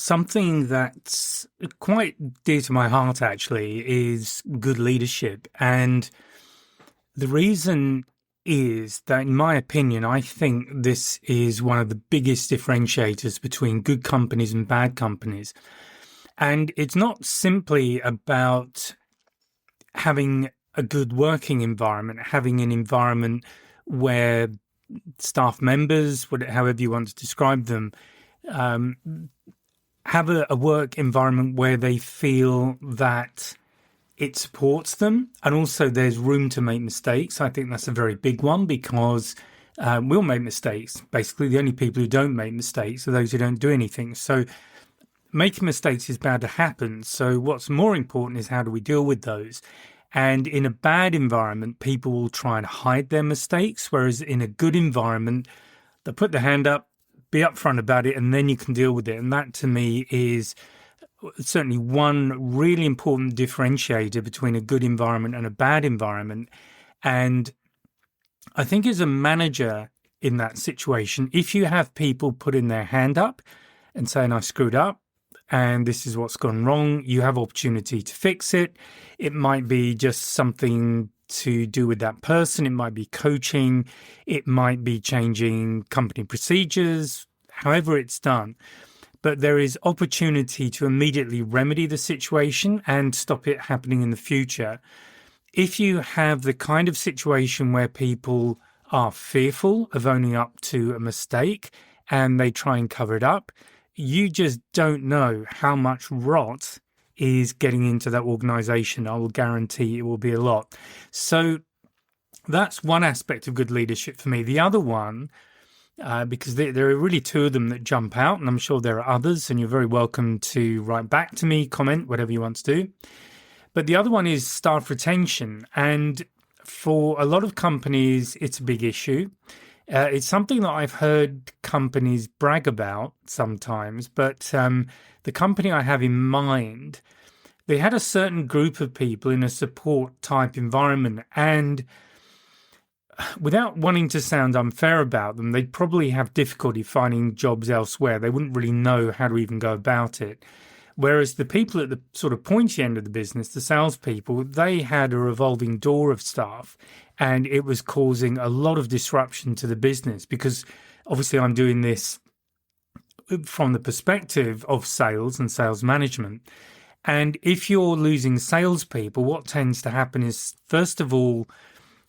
Something that's quite dear to my heart, actually, is good leadership. And the reason is that, in my opinion, I think this is one of the biggest differentiators between good companies and bad companies. And it's not simply about having a good working environment, having an environment where staff members, however you want to describe them, have a work environment where they feel that it supports them, and also there's room to make mistakes. I think that's a very big one because we'll make mistakes. Basically, the only people who don't make mistakes are those who don't do anything. So making mistakes is bound to happen. So what's more important is how do we deal with those? And in a bad environment, people will try and hide their mistakes, whereas in a good environment, they'll put their hand up, be upfront about it, and then you can deal with it. And that, to me, is certainly one really important differentiator between a good environment and a bad environment. And I think as a manager in that situation, if you have people putting their hand up and saying, I screwed up and this is what's gone wrong, you have opportunity to fix it. It might be just something to do with that person. It might be coaching. It might be changing company procedures, however it's done. But there is opportunity to immediately remedy the situation and stop it happening in the future. If you have the kind of situation where people are fearful of owning up to a mistake and they try and cover it up, you just don't know how much rot is getting into that organization. I will guarantee it will be a lot. So that's one aspect of good leadership for me. The other one, because there are really two of them that jump out, and I'm sure there are others, and you're very welcome to write back to me, comment, whatever you want to do. But the other one is staff retention. And for a lot of companies, it's a big issue. It's something that I've heard companies brag about sometimes, but the company I have in mind, they had a certain group of people in a support type environment, and without wanting to sound unfair about them, they'd probably have difficulty finding jobs elsewhere. They wouldn't really know how to even go about it. Whereas the people at the sort of pointy end of the business, the salespeople, they had a revolving door of staff, and it was causing a lot of disruption to the business because obviously I'm doing this from the perspective of sales and sales management. And if you're losing salespeople, what tends to happen is, first of all,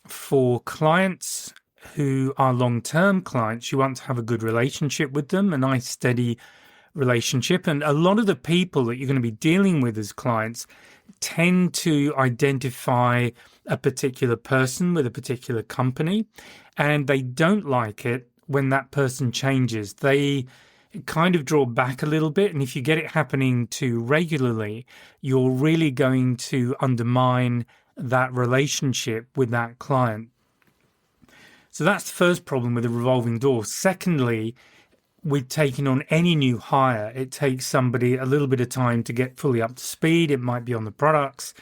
for clients who are long-term clients, you want to have a good relationship with them, a nice steady relationship. And a lot of the people that you're going to be dealing with as clients tend to identify a particular person with a particular company, and they don't like it when that person changes. They kind of draw back a little bit, and if you get it happening too regularly, you're really going to undermine that relationship with that client. So that's the first problem with the revolving door. Secondly, with taking on any new hire, it takes somebody a little bit of time to get fully up to speed. It might be on the products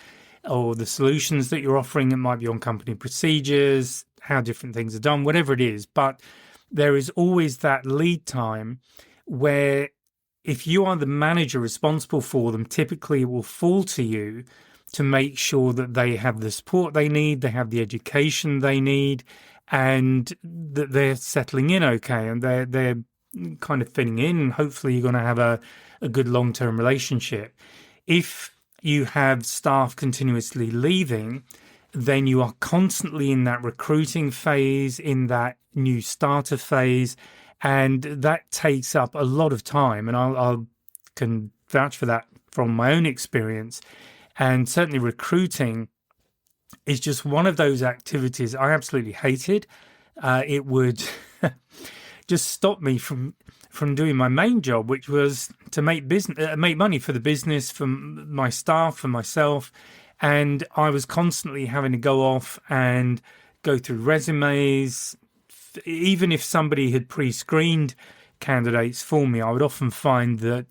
or the solutions that you're offering. It might be on company procedures, how different things are done, whatever it is. But there is always that lead time where if you are the manager responsible for them, typically it will fall to you to make sure that they have the support they need, they have the education they need, and that they're settling in okay, and they're kind of fitting in, and hopefully you're going to have a good long-term relationship. If you have staff continuously leaving, then you are constantly in that recruiting phase, in that new starter phase, and that takes up a lot of time. And I can vouch for that from my own experience. And certainly recruiting is just one of those activities I absolutely hated. It would just stop me from doing my main job, which was to make money for the business, for my staff, for myself. And I was constantly having to go off and go through resumes. Even if somebody had pre-screened candidates for me, I would often find that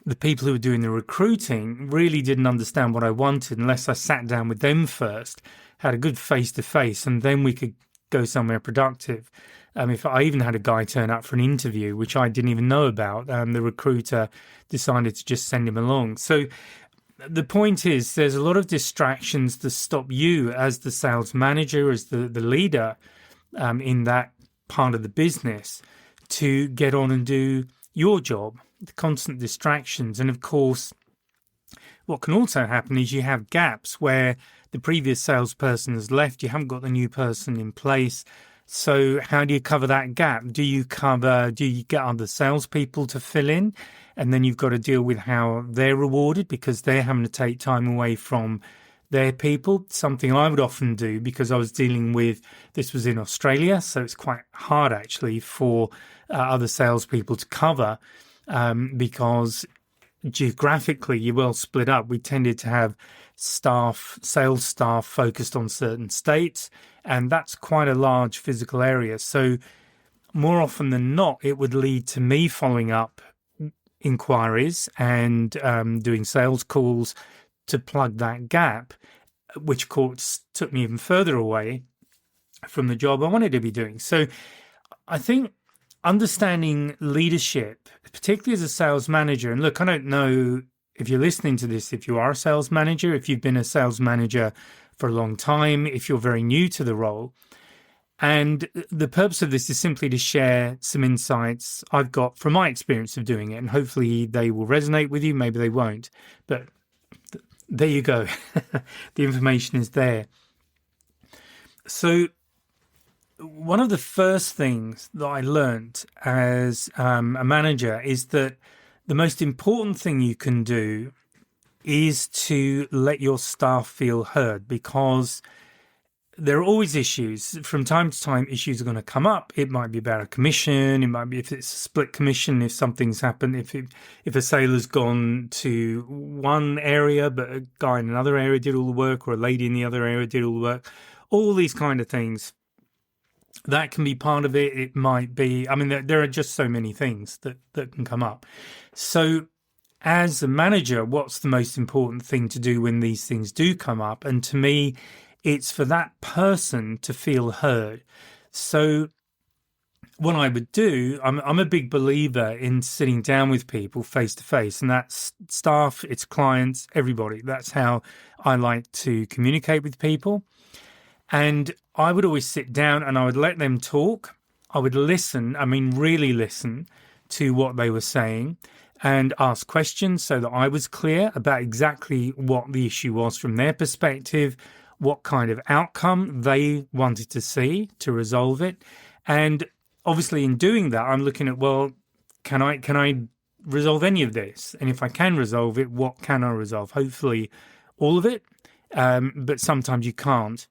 the people who were doing the recruiting really didn't understand what I wanted unless I sat down with them first, had a good face-to-face, and then we could go somewhere productive. If I even had a guy turn up for an interview, which I didn't even know about, the recruiter decided to just send him along. So the point is, there's a lot of distractions that stop you as the sales manager, as the leader in that part of the business, to get on and do your job. The constant distractions. And of course, what can also happen is you have gaps where the previous salesperson has left, you haven't got the new person in place. So how do you cover that gap? Do you get other salespeople to fill in? And then you've got to deal with how they're rewarded because they're having to take time away from their people. Something I would often do because I was dealing with, this was in Australia, so it's quite hard actually for other salespeople to cover because geographically you're well split up. We tended to have sales staff focused on certain states, and that's quite a large physical area. So more often than not, it would lead to me following up inquiries and doing sales calls to plug that gap, which of course took me even further away from the job I wanted to be doing. So I think understanding leadership, particularly as a sales manager, and look, I don't know if you're listening to this, if you are a sales manager, if you've been a sales manager for a long time, if you're very new to the role. And the purpose of this is simply to share some insights I've got from my experience of doing it. And hopefully they will resonate with you. Maybe they won't. But there you go. The information is there. So one of the first things that I learned as a manager is that the most important thing you can do is to let your staff feel heard, because there are always issues. From time to time, issues are going to come up. It might be about a commission. It might be if it's a split commission, if something's happened, if a sailor's gone to one area, but a guy in another area did all the work, or a lady in the other area did all the work. All these kind of things. That can be part of it. It might be, there are just so many things that can come up. So as a manager, what's the most important thing to do when these things do come up? And to me, it's for that person to feel heard. So what I would do, I'm a big believer in sitting down with people face to face, and that's staff, it's clients, everybody. That's how I like to communicate with people. And I would always sit down and I would let them talk. I would listen, really listen to what they were saying and ask questions so that I was clear about exactly what the issue was from their perspective, what kind of outcome they wanted to see to resolve it. And obviously in doing that, I'm looking at, well, can I resolve any of this? And if I can resolve it, what can I resolve? Hopefully all of it, but sometimes you can't.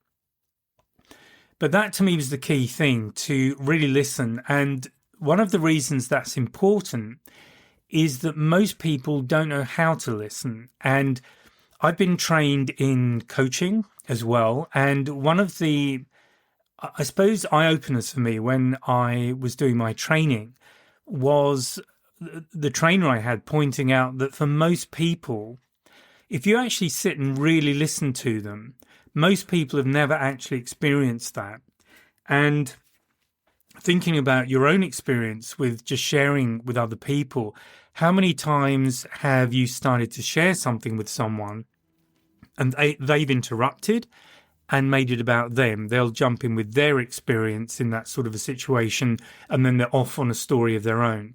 But that to me was the key thing, to really listen. And one of the reasons that's important is that most people don't know how to listen. And I've been trained in coaching as well. And one of the, I suppose, eye-openers for me when I was doing my training was the trainer I had pointing out that for most people, if you actually sit and really listen to them, most people have never actually experienced that. And thinking about your own experience with just sharing with other people, how many times have you started to share something with someone and they've interrupted and made it about them? They'll jump in with their experience in that sort of a situation, and then they're off on a story of their own.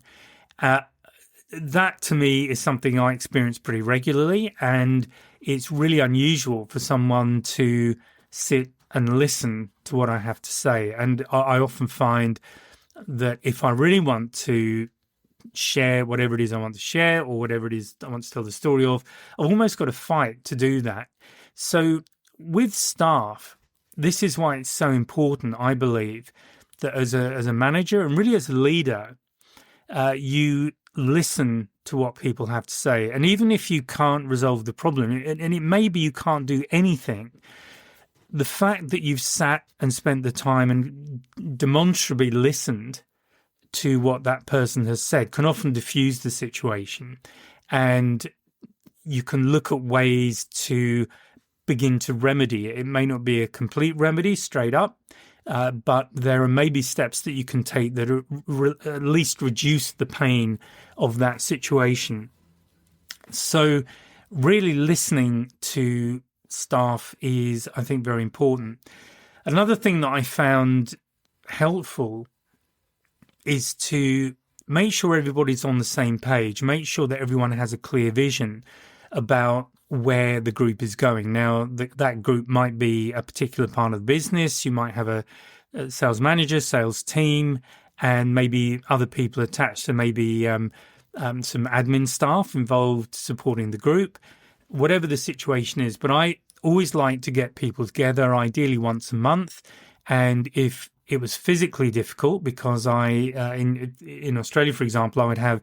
That to me is something I experience pretty regularly, and it's really unusual for someone to sit and listen to what I have to say. And I often find that if I really want to share whatever it is I want to share, or whatever it is I want to tell the story of, I've almost got to fight to do that. So with staff, this is why it's so important, I believe, that as a manager and really as a leader, you listen to what people have to say. And even if you can't resolve the problem, and it may be you can't do anything, the fact that you've sat and spent the time and demonstrably listened to what that person has said can often diffuse the situation. And you can look at ways to begin to remedy it. It may not be a complete remedy straight up, but there are maybe steps that you can take that at least reduce the pain of that situation. So really listening to staff is, I think, very important. Another thing that I found helpful is to make sure everybody's on the same page, make sure that everyone has a clear vision about where the group is going. Now, that group might be a particular part of the business. You might have a sales manager, sales team, and maybe other people attached. So maybe some admin staff involved supporting the group, whatever the situation is. But I always like to get people together, ideally once a month. And if it was physically difficult, because in Australia, for example, I would have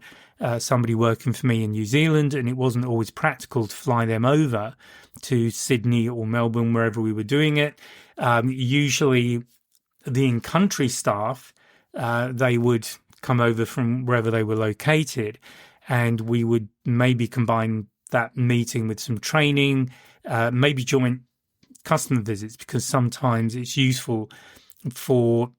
somebody working for me in New Zealand, and it wasn't always practical to fly them over to Sydney or Melbourne, wherever we were doing it. Usually the in-country staff, they would come over from wherever they were located, and we would maybe combine that meeting with some training, maybe joint customer visits, because sometimes it's useful for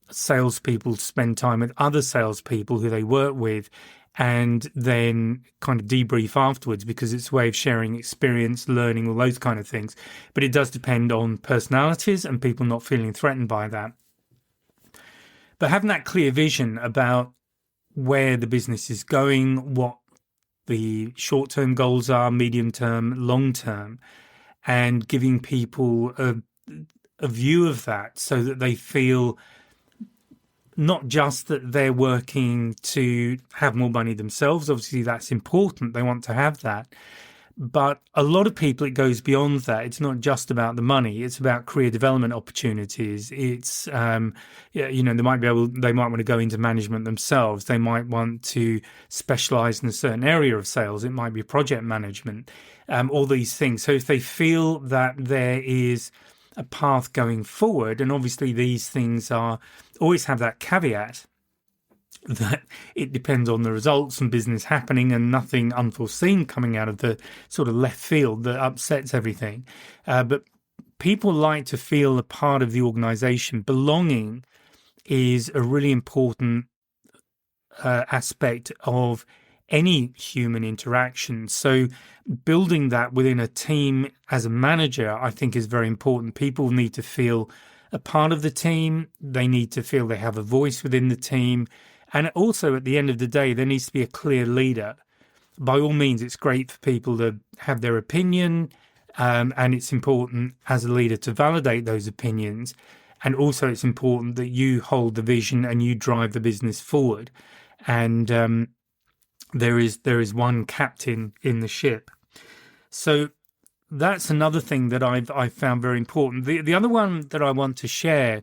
salespeople to spend time with other salespeople who they work with and then kind of debrief afterwards, because it's a way of sharing experience, learning, all those kind of things. But it does depend on personalities and people not feeling threatened by that. But having that clear vision about where the business is going, what the short-term goals are, medium-term, long-term, and giving people a view of that so that they feel not just that they're working to have more money themselves. Obviously, that's important. They want to have that. But a lot of people, it goes beyond that. It's not just about the money. It's about career development opportunities. It's, they might want to go into management themselves. They might want to specialize in a certain area of sales. It might be project management, all these things. So if they feel that there is a path going forward, and obviously these things always have that caveat that it depends on the results and business happening and nothing unforeseen coming out of the sort of left field that upsets everything. But people like to feel a part of the organization. Belonging is a really important aspect of any human interaction. So building that within a team as a manager, I think, is very important. People need to feel a part of the team. They need to feel they have a voice within the team. And also, at the end of the day, there needs to be a clear leader. By all means, it's great for people to have their opinion, and it's important as a leader to validate those opinions. And also, it's important that you hold the vision and you drive the business forward. And there is one captain in the ship. So that's another thing that I've found very important. The other one that I want to share,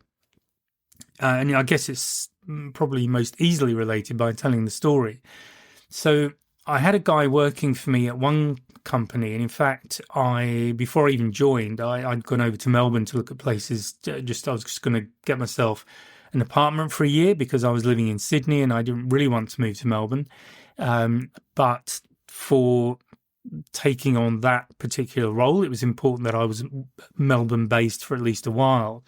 and I guess it's probably most easily related by telling the story. So I had a guy working for me at one company, and in fact, before I even joined, I'd gone over to Melbourne to look at places. I was just going to get myself an apartment for a year because I was living in Sydney and I didn't really want to move to Melbourne. But for taking on that particular role, it was important that I was Melbourne based for at least a while.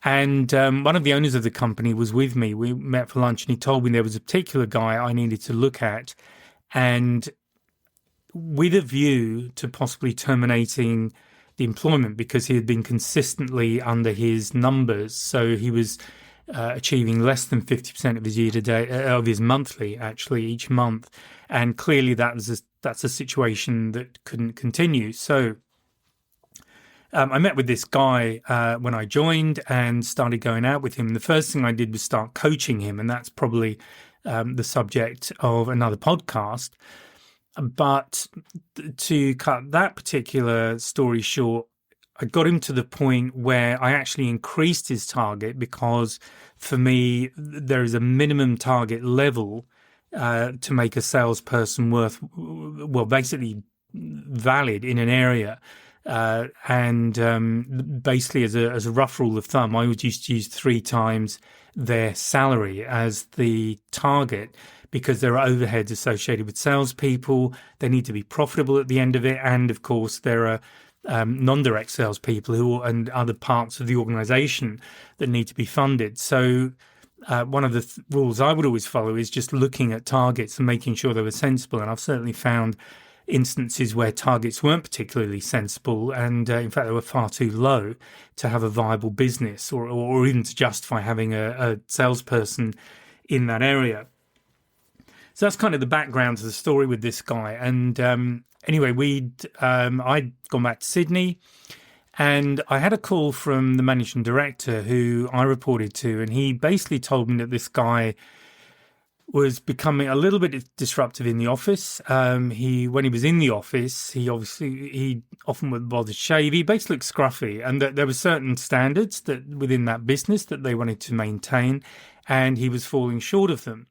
And one of the owners of the company was with me. We met for lunch and he told me there was a particular guy I needed to look at, and with a view to possibly terminating the employment because he had been consistently under his numbers. So he was achieving less than 50% of his of his monthly, actually, each month. And clearly that's a situation that couldn't continue. So I met with this guy when I joined and started going out with him. The first thing I did was start coaching him, and that's probably the subject of another podcast. But to cut that particular story short, I got him to the point where I actually increased his target, because for me, there is a minimum target level to make a salesperson basically valid in an area. Basically, as a rough rule of thumb, I would used to use 3 times their salary as the target, because there are overheads associated with salespeople. They need to be profitable at the end of it. And of course, there are non-direct salespeople and other parts of the organization that need to be funded. So one of the rules I would always follow is just looking at targets and making sure they were sensible. And I've certainly found instances where targets weren't particularly sensible, and in fact they were far too low to have a viable business or even to justify having a salesperson in that area. So that's kind of the background to the story with this guy. And anyway, I'd gone back to Sydney, and I had a call from the managing director who I reported to, and he basically told me that this guy was becoming a little bit disruptive in the office. When he was in the office, he often wouldn't bother to shave. He basically looked scruffy, and that there were certain standards that within that business that they wanted to maintain, and he was falling short of them.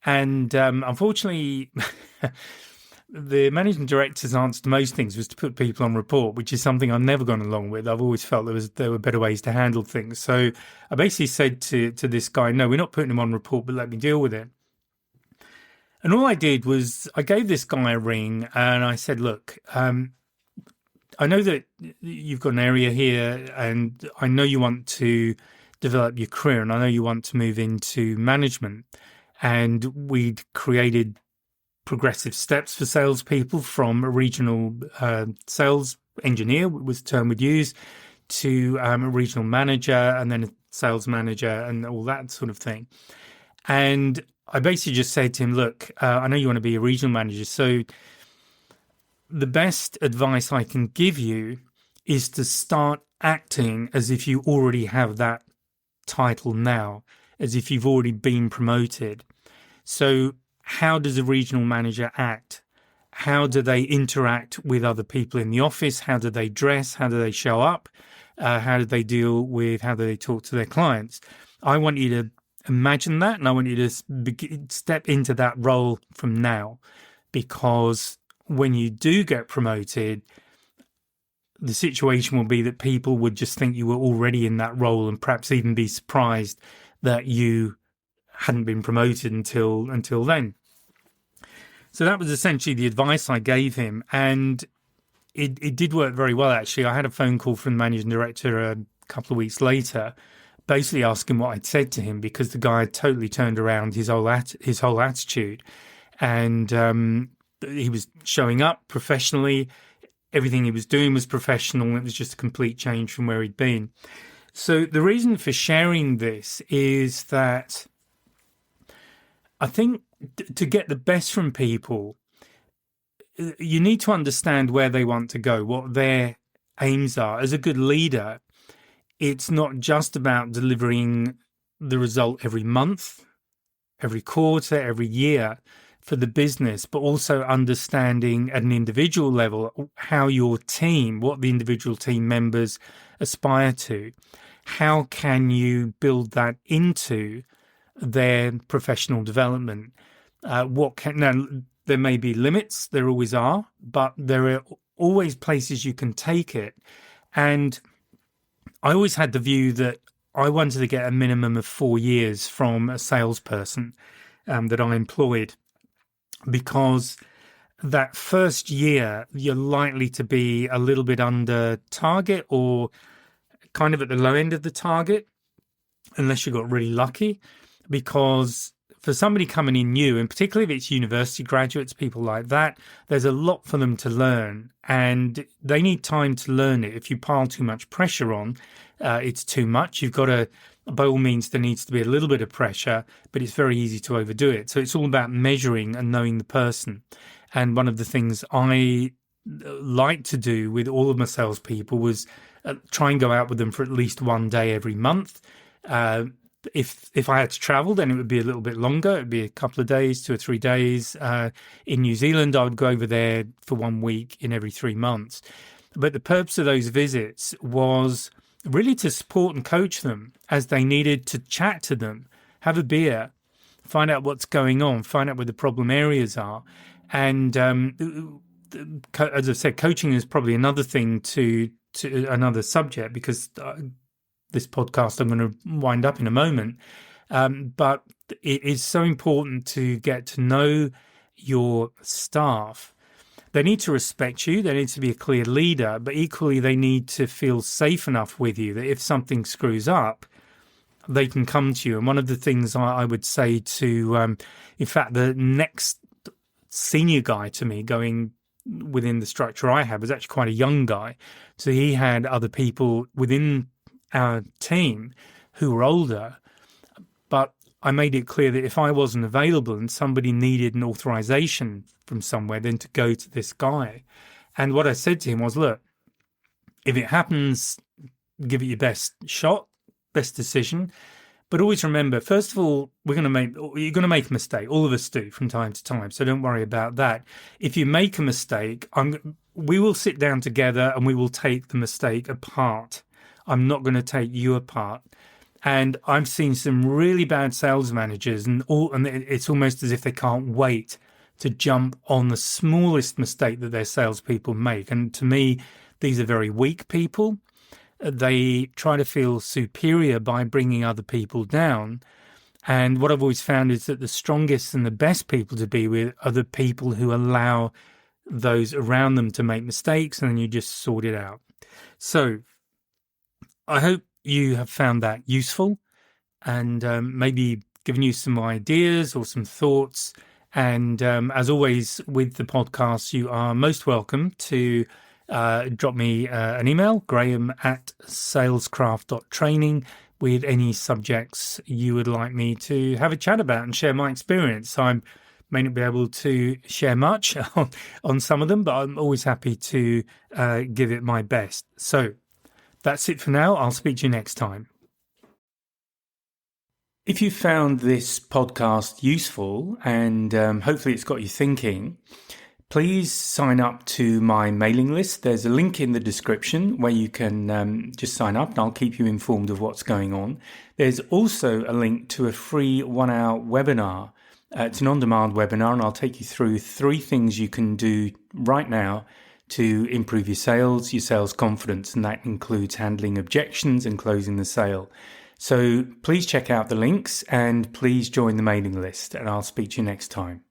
And unfortunately, the managing director's answer to most things was to put people on report, which is something I've never gone along with. I've always felt there were better ways to handle things. So I basically said to this guy, no, we're not putting him on report, but let me deal with it. And all I did was I gave this guy a ring and I said, look, I know that you've got an area here and I know you want to develop your career and I know you want to move into management. And we'd created progressive steps for salespeople from a regional sales engineer was the term we'd use to a regional manager and then a sales manager and all that sort of thing. And I basically just said to him, look, I know you want to be a regional manager, so the best advice I can give you is to start acting as if you already have that title now, as if you've already been promoted. So how does a regional manager act? How do they interact with other people in the office? How do they dress? How do they show up? How do they how do they talk to their clients? I want you to imagine that, and I want you to step into that role from now, because when you do get promoted, the situation will be that people would just think you were already in that role and perhaps even be surprised that you hadn't been promoted until then. So that was essentially the advice I gave him, and it did work very well, actually. I had a phone call from the managing director a couple of weeks later, basically asking what I'd said to him, because the guy had totally turned around his whole attitude, and he was showing up professionally. Everything he was doing was professional. It was just a complete change from where he'd been. So the reason for sharing this is that I think to get the best from people, you need to understand where they want to go, what their aims are. As a good leader, it's not just about delivering the result every month, every quarter, every year for the business, but also understanding at an individual level how your team, what the individual team members aspire to. How can you build that into their professional development? Now, there may be limits, there always are, but there are always places you can take it. And I always had the view that I wanted to get a minimum of 4 years from a salesperson that I employed, because that first year you're likely to be a little bit under target or kind of at the low end of the target, unless you got really lucky. Because for somebody coming in new, and particularly if it's university graduates, people like that, there's a lot for them to learn and they need time to learn it. If you pile too much pressure on, it's too much. You've got to, by all means, there needs to be a little bit of pressure, but it's very easy to overdo it. So it's all about measuring and knowing the person. And one of the things I like to do with all of my salespeople was try and go out with them for at least one day every month. If I had to travel, then it would be a little bit longer. It would be a couple of days, 2 or 3 days. In New Zealand, I would go over there for 1 week in every 3 months. But the purpose of those visits was really to support and coach them as they needed to chat to them, have a beer, find out what's going on, find out where the problem areas are. And as I said, coaching is probably another thing to another subject, because this podcast I'm going to wind up in a moment. But it is so important to get to know your staff, they need to respect you. They need to be a clear leader, but equally they need to feel safe enough with you that if something screws up, they can come to you. And one of the things I would say to, in fact, the next senior guy to me going within the structure I have was actually quite a young guy. So he had other people within our team who were older, but I made it clear that if I wasn't available and somebody needed an authorization from somewhere, then to go to this guy. And what I said to him was, look, if it happens, give it your best shot, best decision. But always remember, first of all, you're going to make a mistake. All of us do from time to time. So don't worry about that. If you make a mistake, we will sit down together and we will take the mistake apart. I'm not going to take you apart. And I've seen some really bad sales managers and it's almost as if they can't wait to jump on the smallest mistake that their salespeople make. And to me, these are very weak people. They try to feel superior by bringing other people down. And what I've always found is that the strongest and the best people to be with are the people who allow those around them to make mistakes, and then you just sort it out. So I hope you have found that useful and maybe given you some ideas or some thoughts. And as always with the podcast, you are most welcome to drop me an email, graham@salescraft.training, with any subjects you would like me to have a chat about and share my experience. I may not be able to share much on some of them, but I'm always happy to give it my best. So that's it for now. I'll speak to you next time. If you found this podcast useful and hopefully it's got you thinking, please sign up to my mailing list. There's a link in the description where you can just sign up and I'll keep you informed of what's going on. There's also a link to a free 1-hour webinar. It's an on-demand webinar and I'll take you through 3 things you can do right now to improve your sales confidence, and that includes handling objections and closing the sale. So please check out the links and please join the mailing list, and I'll speak to you next time.